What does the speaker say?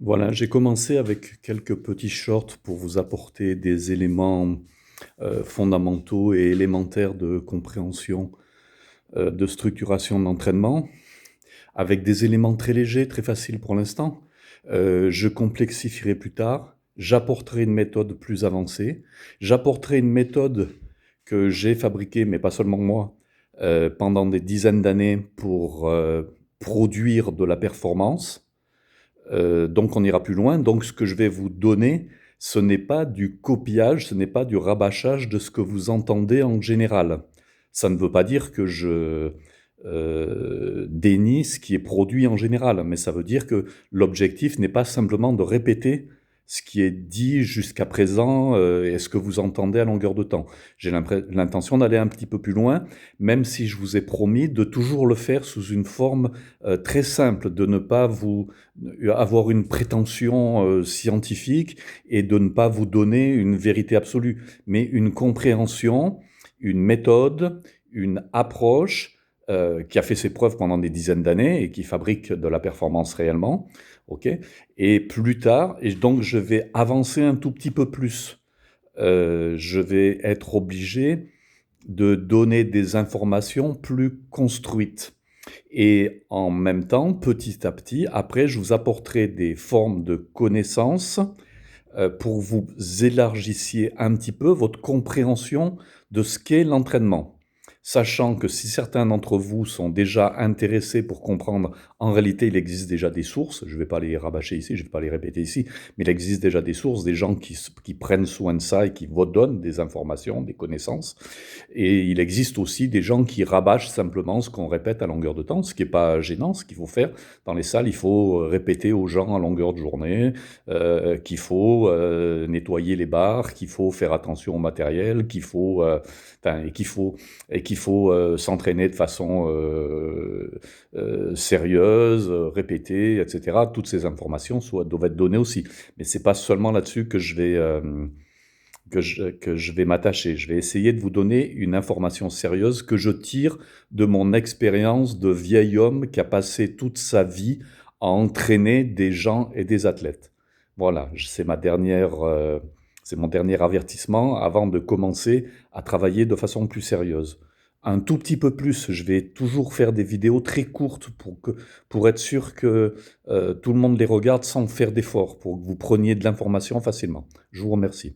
Voilà, j'ai commencé avec quelques petits shorts pour vous apporter des éléments fondamentaux et élémentaires de compréhension, de structuration d'entraînement, avec des éléments très légers, très faciles pour l'instant. Je complexifierai plus tard, j'apporterai une méthode plus avancée, j'apporterai une méthode que j'ai fabriquée, mais pas seulement moi, pendant des dizaines d'années pour produire de la performance. Donc on ira plus loin. Donc ce que je vais vous donner, ce n'est pas du copiage, ce n'est pas du rabâchage de ce que vous entendez en général. Ça ne veut pas dire que je dénie ce qui est produit en général, mais ça veut dire que l'objectif n'est pas simplement de répéter ce qui est dit jusqu'à présent et ce que vous entendez à longueur de temps. J'ai l'intention d'aller un petit peu plus loin, même si je vous ai promis de toujours le faire sous une forme très simple, de ne pas vous avoir une prétention scientifique et de ne pas vous donner une vérité absolue, mais une compréhension, une méthode, une approche qui a fait ses preuves pendant des dizaines d'années et qui fabrique de la performance réellement. Okay, et plus tard, et donc je vais avancer un tout petit peu plus. Je vais être obligé de donner des informations plus construites. Et en même temps, petit à petit, après, je vous apporterai des formes de connaissances pour que vous élargissiez un petit peu votre compréhension de ce qu'est l'entraînement. Sachant que si certains d'entre vous sont déjà intéressés pour comprendre, en réalité, il existe déjà des sources, je ne vais pas les rabâcher ici, je ne vais pas les répéter ici, mais il existe déjà des sources, des gens qui prennent soin de ça et qui vous donnent des informations, des connaissances. Et il existe aussi des gens qui rabâchent simplement ce qu'on répète à longueur de temps, ce qui n'est pas gênant. Ce qu'il faut faire dans les salles, il faut répéter aux gens à longueur de journée qu'il faut nettoyer les bars, qu'il faut faire attention au matériel, qu'il faut s'entraîner de façon sérieuse, répétée, etc. Toutes ces informations doivent être données aussi. Mais c'est pas seulement là-dessus que je vais m'attacher. Je vais essayer de vous donner une information sérieuse que je tire de mon expérience de vieil homme qui a passé toute sa vie à entraîner des gens et des athlètes. Voilà, c'est mon dernier avertissement avant de commencer à travailler de façon plus sérieuse. Un tout petit peu plus, je vais toujours faire des vidéos très courtes pour être sûr que tout le monde les regarde sans faire d'effort, pour que vous preniez de l'information facilement. Je vous remercie.